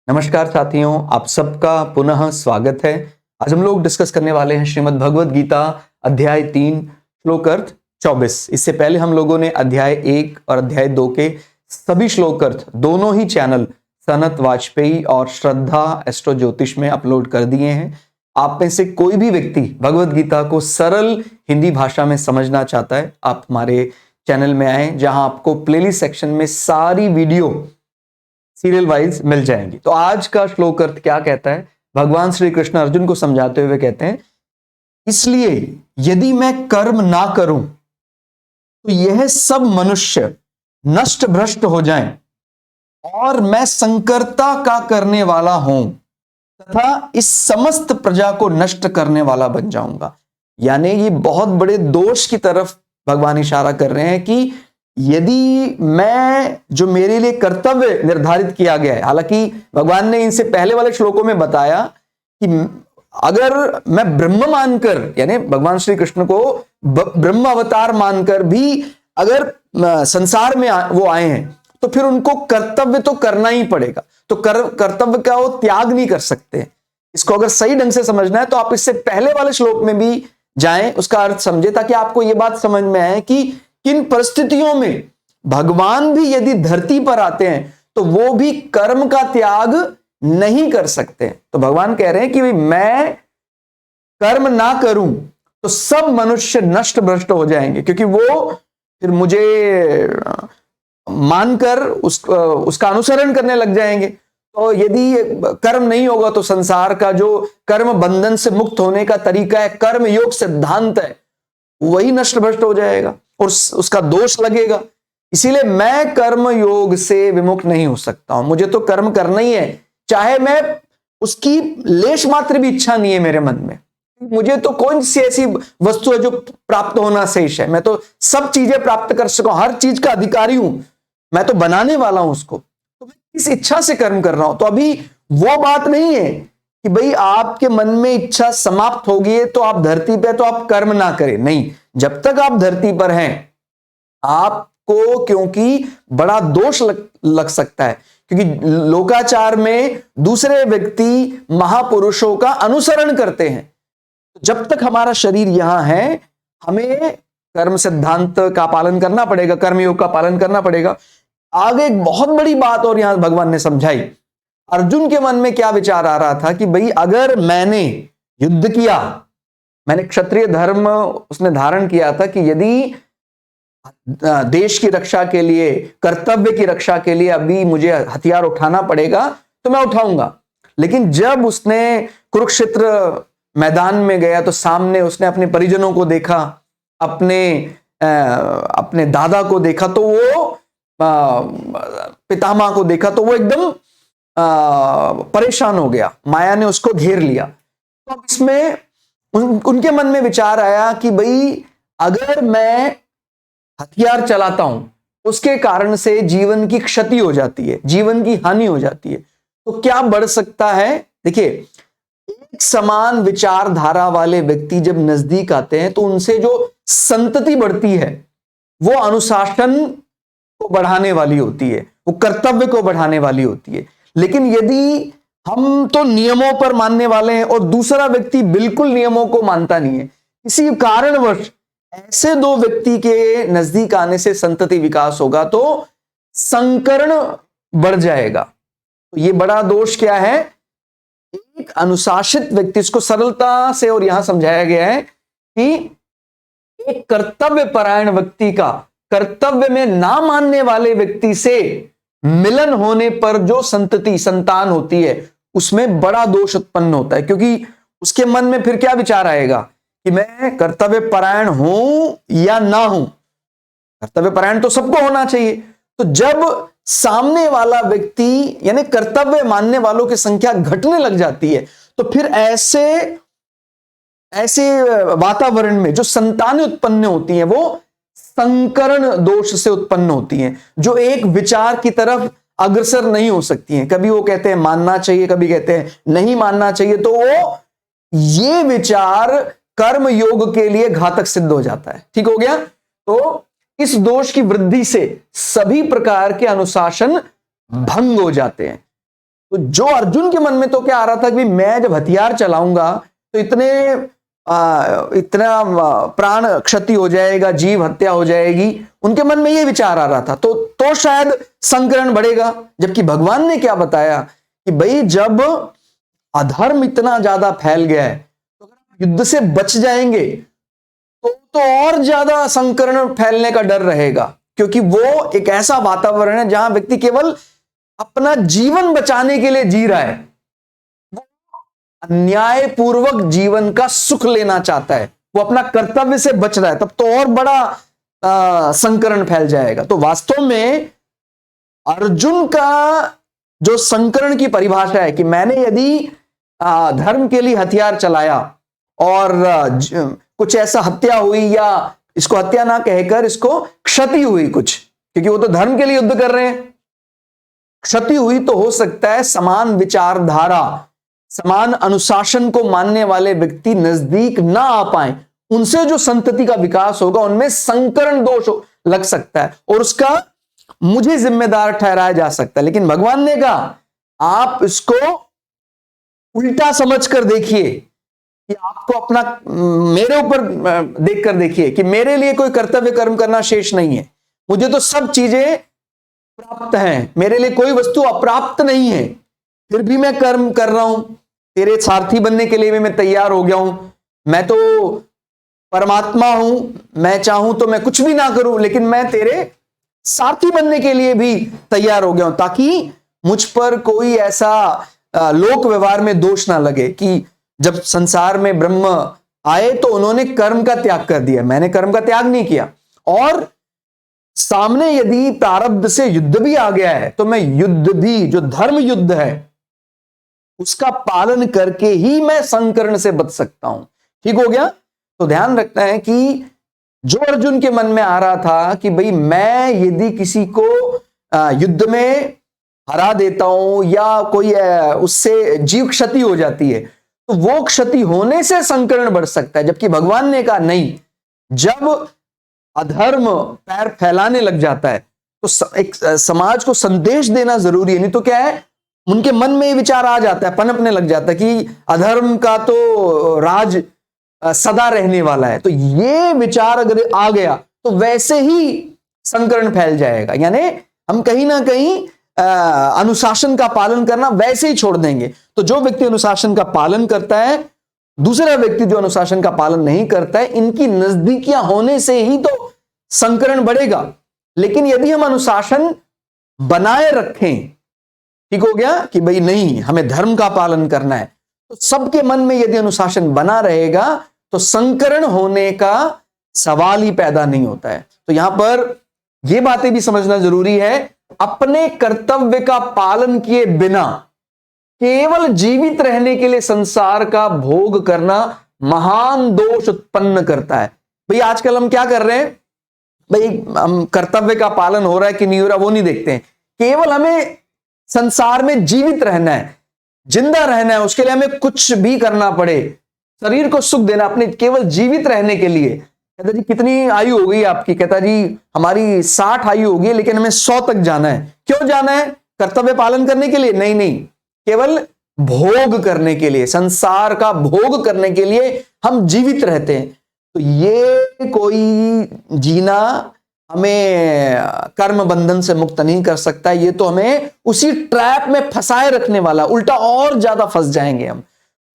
नमस्कार साथियों, आप सबका पुनः स्वागत है। आज हम लोग डिस्कस करने वाले हैं श्रीमद् भगवद गीता अध्याय 3 श्लोकार्थ 24। इससे पहले हम लोगों ने अध्याय 1 और अध्याय 2 के सभी श्लोकार्थ दोनों ही चैनल सनत वाजपेयी और श्रद्धा एस्ट्रो ज्योतिष में अपलोड कर दिए हैं। आप में से कोई भी व्यक्ति भगवद गीता को सरल हिंदी भाषा में समझना चाहता है, आप हमारे चैनल में आए, जहां आपको प्लेलिस्ट सेक्शन में सारी वीडियो सीरियल वाइज मिल जाएंगी। तो आज का श्लोक अर्थ क्या कहता है? भगवान श्री कृष्ण अर्जुन को समझाते हुए कहते हैं, इसलिए यदि मैं कर्म ना करूं तो यह सब मनुष्य नष्ट भ्रष्ट हो जाएं और मैं संकर्ता का करने वाला हूं तथा इस समस्त प्रजा को नष्ट करने वाला बन जाऊंगा। यानी ये बहुत बड़े दोष की तरफ भगवान इशारा कर रहे हैं कि यदि मैं जो मेरे लिए कर्तव्य निर्धारित किया गया है, हालांकि भगवान ने इनसे पहले वाले श्लोकों में बताया कि अगर मैं ब्रह्म मानकर, यानी भगवान श्री कृष्ण को ब्रह्म अवतार मानकर भी अगर संसार में वो आए हैं तो फिर उनको कर्तव्य तो करना ही पड़ेगा। तो कर्तव्य का वो त्याग नहीं कर सकते। इसको अगर सही ढंग से समझना है तो आप इससे पहले वाले श्लोक में भी जाएं, उसका अर्थ समझे, ताकि आपको यह बात समझ में आए कि किन परिस्थितियों में भगवान भी यदि धरती पर आते हैं तो वो भी कर्म का त्याग नहीं कर सकते। तो भगवान कह रहे हैं कि मैं कर्म ना करूं तो सब मनुष्य नष्ट भ्रष्ट हो जाएंगे, क्योंकि वो फिर मुझे मानकर उसका अनुसरण करने लग जाएंगे। तो यदि कर्म नहीं होगा तो संसार का जो कर्म बंधन से मुक्त होने का तरीका है, कर्म योग सिद्धांत है, वही नष्ट भ्रष्ट हो जाएगा और उसका दोष लगेगा। इसीलिए मैं कर्म योग से विमुख नहीं हो सकता हूं। मुझे तो कर्म करना ही है, चाहे मैं उसकी लेश मात्र भी इच्छा नहीं है मेरे मन में। मुझे तो कौन सी ऐसी वस्तु है जो प्राप्त होना शेष है? मैं तो सब चीजें प्राप्त कर सकूं, हर चीज का अधिकारी हूं, मैं तो बनाने वाला हूं उसको। तो मैं किस इच्छा से कर्म कर रहा हूं? तो अभी वो बात नहीं है कि भाई आपके मन में इच्छा समाप्त हो गई है तो आप धरती पे तो आप कर्म ना करें। नहीं, जब तक आप धरती पर हैं आपको, क्योंकि बड़ा दोष लग सकता है, क्योंकि लोकाचार में दूसरे व्यक्ति महापुरुषों का अनुसरण करते हैं। जब तक हमारा शरीर यहां है हमें कर्म सिद्धांत का पालन करना पड़ेगा, कर्मयोग का पालन करना पड़ेगा। आगे एक बहुत बड़ी बात और यहां भगवान ने समझाई। अर्जुन के मन में क्या विचार आ रहा था कि भाई अगर मैंने युद्ध किया, मैंने क्षत्रिय धर्म उसने धारण किया था कि यदि देश की रक्षा के लिए, कर्तव्य की रक्षा के लिए अभी मुझे हथियार उठाना पड़ेगा तो मैं उठाऊंगा। लेकिन जब उसने कुरुक्षेत्र मैदान में गया तो सामने उसने अपने परिजनों को देखा, अपने दादा को देखा, तो वो पितामह को देखा, तो वो एकदम परेशान हो गया, माया ने उसको घेर लिया। तो इसमें उनके मन में विचार आया कि भाई अगर मैं हथियार चलाता हूं उसके कारण से जीवन की क्षति हो जाती है, जीवन की हानि हो जाती है, तो क्या बढ़ सकता है? देखिए, एक समान विचारधारा वाले व्यक्ति जब नजदीक आते हैं तो उनसे जो संतति बढ़ती है वो अनुशासन को बढ़ाने वाली होती है, वो कर्तव्य को बढ़ाने वाली होती है। लेकिन यदि हम तो नियमों पर मानने वाले हैं और दूसरा व्यक्ति बिल्कुल नियमों को मानता नहीं है, किसी कारणवश ऐसे दो व्यक्ति के नजदीक आने से संतति विकास होगा तो संकरण बढ़ जाएगा। तो ये बड़ा दोष क्या है? एक अनुशासित व्यक्ति, इसको सरलता से और यहां समझाया गया है कि एक कर्तव्य परायण व्यक्ति का कर्तव्य में ना मानने वाले व्यक्ति से मिलन होने पर जो संतान होती है उसमें बड़ा दोष उत्पन्न होता है, क्योंकि उसके मन में फिर क्या विचार आएगा कि मैं कर्तव्य परायण हूं या ना हूं। कर्तव्य परायण तो सबको होना चाहिए। तो जब सामने वाला व्यक्ति, यानी कर्तव्य मानने वालों की संख्या घटने लग जाती है, तो फिर ऐसे वातावरण में जो संतानें उत्पन्न होती हैं वो संकरण दोष से उत्पन्न होती हैं, जो एक विचार की तरफ अग्रसर नहीं हो सकती हैं। कभी वो कहते हैं मानना चाहिए, कभी कहते हैं नहीं मानना चाहिए। तो वो ये विचार कर्म योग के लिए घातक सिद्ध हो जाता है। ठीक हो गया? तो इस दोष की वृद्धि से सभी प्रकार के अनुशासन भंग हो जाते हैं। तो जो अर्जुन के मन में तो क्या आ रहा था कि मैं जब हथियार चलाऊंगा तो इतना प्राण क्षति हो जाएगा, जीव हत्या हो जाएगी, उनके मन में ये विचार आ रहा था, तो शायद संकरण बढ़ेगा। जबकि भगवान ने क्या बताया कि भाई जब अधर्म इतना ज्यादा फैल गया है तो अगर आप युद्ध से बच जाएंगे तो और ज्यादा संकरण फैलने का डर रहेगा, क्योंकि वो एक ऐसा वातावरण है जहां व्यक्ति केवल अपना जीवन बचाने के लिए जी रहा है, वो अन्यायपूर्वक जीवन का सुख लेना चाहता है, वो अपना कर्तव्य से बच रहा है, तब तो और बड़ा संकरण फैल जाएगा। तो वास्तव में अर्जुन का जो संकरण की परिभाषा है कि मैंने यदि धर्म के लिए हथियार चलाया और कुछ ऐसा हत्या हुई, या इसको हत्या ना कहकर इसको क्षति हुई कुछ, क्योंकि वो तो धर्म के लिए युद्ध कर रहे हैं, क्षति हुई तो हो सकता है समान विचारधारा, समान अनुशासन को मानने वाले व्यक्ति नजदीक ना आ पाए, उनसे जो संतति का विकास होगा उनमें संकरण दोष लग सकता है और उसका मुझे जिम्मेदार ठहराया जा सकता है। लेकिन भगवान ने कहा आप इसको उल्टा समझकर देखिए कि आपको अपना मेरे ऊपर देखकर देखिए कि मेरे लिए कोई कर्तव्य कर्म करना शेष नहीं है, मुझे तो सब चीजें प्राप्त हैं, मेरे लिए कोई वस्तु अप्राप्त नहीं है, फिर भी मैं कर्म कर रहा हूं, तेरे सारथी बनने के लिए भी मैं तैयार हो गया हूं, मैं तो परमात्मा हूं, मैं चाहूं तो मैं कुछ भी ना करूं, लेकिन मैं तेरे सारथी बनने के लिए भी तैयार हो गया हूं, ताकि मुझ पर कोई ऐसा लोक व्यवहार में दोष ना लगे कि जब संसार में ब्रह्म आए तो उन्होंने कर्म का त्याग कर दिया, मैंने कर्म का त्याग नहीं किया, और सामने यदि प्रारब्ध से युद्ध भी आ गया है तो मैं युद्ध भी, जो धर्म युद्ध है, उसका पालन करके ही मैं संकरण से बच सकता हूं। ठीक हो गया? तो ध्यान रखना है कि जो अर्जुन के मन में आ रहा था कि भाई मैं यदि किसी को युद्ध में हरा देता हूं या कोई उससे जीव क्षति हो जाती है तो वो क्षति होने से संकरण बढ़ सकता है, जबकि भगवान ने कहा नहीं, जब अधर्म पैर फैलाने लग जाता है तो एक समाज को संदेश देना जरूरी है, नहीं तो क्या है उनके मन में ये विचार आ जाता है, पनपने लग जाता है कि अधर्म का तो राज सदा रहने वाला है, तो ये विचार अगर आ गया तो वैसे ही संकरण फैल जाएगा, यानी हम कहीं ना कहीं अनुशासन का पालन करना वैसे ही छोड़ देंगे। तो जो व्यक्ति अनुशासन का पालन करता है, दूसरा व्यक्ति जो अनुशासन का पालन नहीं करता है, इनकी नजदीकियां होने से ही तो संकरण बढ़ेगा। लेकिन यदि हम अनुशासन बनाए रखें, ठीक हो गया कि भाई नहीं हमें धर्म का पालन करना है, तो सबके मन में यदि अनुशासन बना रहेगा तो संकरण होने का सवाल ही पैदा नहीं होता है। तो यहां पर यह बातें भी समझना जरूरी है, अपने कर्तव्य का पालन किए बिना केवल जीवित रहने के लिए संसार का भोग करना महान दोष उत्पन्न करता है। भाई आजकल हम क्या कर रहे हैं, भाई हम कर्तव्य का पालन हो रहा है कि नहीं हो रहा वो नहीं देखते हैं, केवल हमें संसार में जीवित रहना है, जिंदा रहना है, उसके लिए हमें कुछ भी करना पड़े, शरीर को सुख देना, अपने केवल जीवित रहने के लिए। कहता जी कितनी आयु हो गई आपकी? कहता जी हमारी 60 आयु हो गई, लेकिन हमें 100 तक जाना है। क्यों जाना है? कर्तव्य पालन करने के लिए? नहीं नहीं, केवल भोग करने के लिए, संसार का भोग करने के लिए हम जीवित रहते हैं। तो ये कोई जीना हमें कर्म बंधन से मुक्त नहीं कर सकता, ये तो हमें उसी ट्रैप में फंसाए रखने वाला, उल्टा और ज्यादा फंस जाएंगे हम।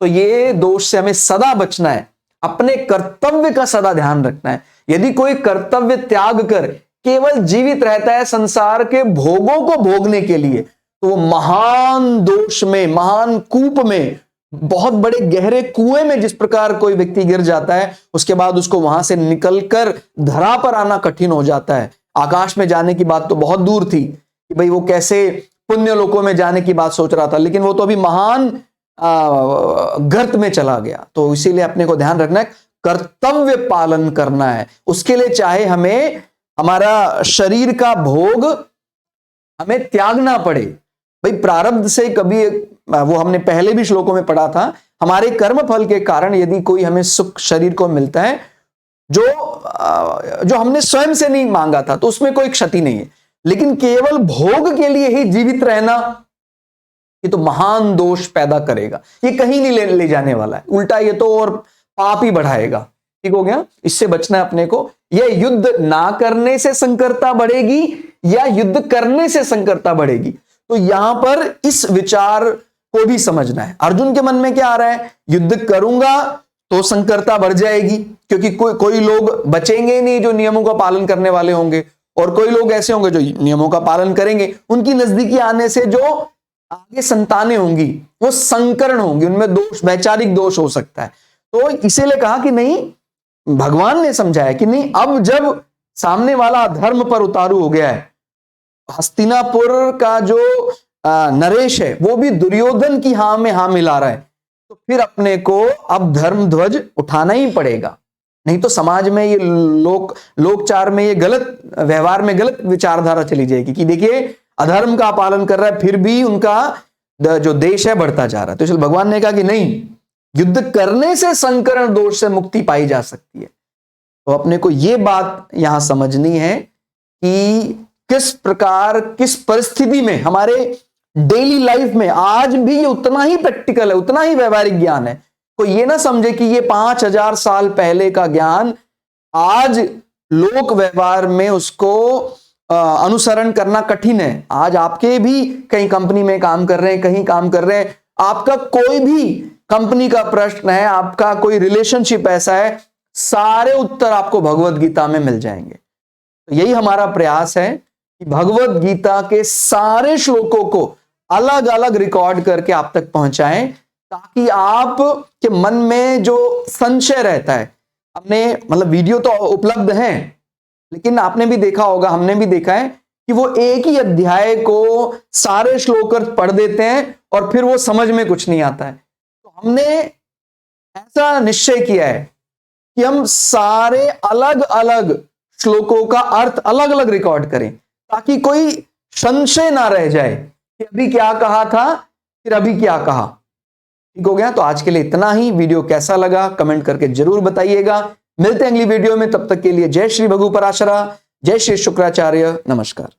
तो ये दोष से हमें सदा बचना है, अपने कर्तव्य का सदा ध्यान रखना है। यदि कोई कर्तव्य त्याग कर केवल जीवित रहता है संसार के भोगों को भोगने के लिए, तो वो महान दोष में, महान कूप में, बहुत बड़े गहरे कुएं में जिस प्रकार कोई व्यक्ति गिर जाता है, उसके बाद उसको वहां से निकलकर धरा पर आना कठिन हो जाता है। आकाश में जाने की बात तो बहुत दूर थी कि भाई वो कैसे पुण्य लोकों में जाने की बात सोच रहा था, लेकिन वो तो अभी महान गर्त में चला गया। तो इसीलिए अपने को ध्यान रखना है, कर्तव्य पालन करना है, उसके लिए चाहे हमें हमारा शरीर का भोग हमें त्यागना पड़े। भाई प्रारब्ध से कभी, वो हमने पहले भी श्लोकों में पढ़ा था, हमारे कर्म फल के कारण यदि कोई हमें सुख शरीर को मिलता है जो हमने स्वयं से नहीं मांगा था, तो उसमें कोई क्षति नहीं है। लेकिन केवल भोग के लिए ही जीवित रहना, ये तो महान दोष पैदा करेगा, ये कहीं नहीं ले जाने वाला है, उल्टा ये तो और पाप ही बढ़ाएगा। ठीक हो गया, इससे बचना है अपने को। यह युद्ध ना करने से संकरता बढ़ेगी या युद्ध करने से संकरता बढ़ेगी, तो यहां पर इस विचार को भी समझना है। अर्जुन के मन में क्या आ रहा है, युद्ध करूंगा तो संकरता बढ़ जाएगी, क्योंकि कोई लोग बचेंगे नहीं जो नियमों का पालन करने वाले होंगे, और कोई लोग ऐसे होंगे जो नियमों का पालन करेंगे, उनकी नजदीकी आने से जो आगे संतानें होंगी वो संकरण होंगी, उनमें दोष, वैचारिक दोष हो सकता है। तो इसीलिए कहा कि नहीं, भगवान ने समझाया कि नहीं, अब जब सामने वाला धर्म पर उतारू हो गया है, हस्तिनापुर का जो नरेश है वो भी दुर्योधन की हां में हां मिला रहा है, तो फिर अपने को अब धर्म ध्वज उठाना ही पड़ेगा, नहीं तो समाज में ये लोकचार में ये गलत व्यवहार में गलत विचारधारा चली जाएगी कि देखिए अधर्म का पालन कर रहा है फिर भी उनका जो देश है बढ़ता जा रहा है। तो इसलिए भगवान ने कहा कि नहीं, युद्ध करने से संकरण दोष से मुक्ति पाई जा सकती है। तो अपने को यह बात यहां समझनी है कि किस प्रकार, किस परिस्थिति में, हमारे डेली लाइफ में आज भी ये उतना ही प्रैक्टिकल है, उतना ही व्यवहारिक ज्ञान है। कोई ये ना समझे कि ये 5000 साल पहले का ज्ञान आज लोक व्यवहार में उसको अनुसरण करना कठिन है। आज आपके भी कहीं कंपनी में काम कर रहे हैं, कहीं काम कर रहे हैं, आपका कोई भी कंपनी का प्रश्न है, आपका कोई रिलेशनशिप ऐसा है, सारे उत्तर आपको भगवत गीता में मिल जाएंगे। तो यही हमारा प्रयास है कि भगवत गीता के सारे श्लोकों को अलग अलग रिकॉर्ड करके आप तक पहुंचाएं, ताकि आप के मन में जो संशय रहता है, हमने मतलब वीडियो तो उपलब्ध है, लेकिन आपने भी देखा होगा, हमने भी देखा है कि वो एक ही अध्याय को सारे श्लोक पढ़ देते हैं और फिर वो समझ में कुछ नहीं आता है। तो हमने ऐसा निश्चय किया है कि हम सारे अलग अलग श्लोकों का अर्थ अलग अलग रिकॉर्ड करें, ताकि कोई संशय ना रह जाए कि अभी क्या कहा था, फिर अभी क्या कहा। ठीक हो गया, तो आज के लिए इतना ही। वीडियो कैसा लगा कमेंट करके जरूर बताइएगा। मिलते हैं अगली वीडियो में, तब तक के लिए जय श्री भगु पराशरा, जय श्री शुक्राचार्य, नमस्कार।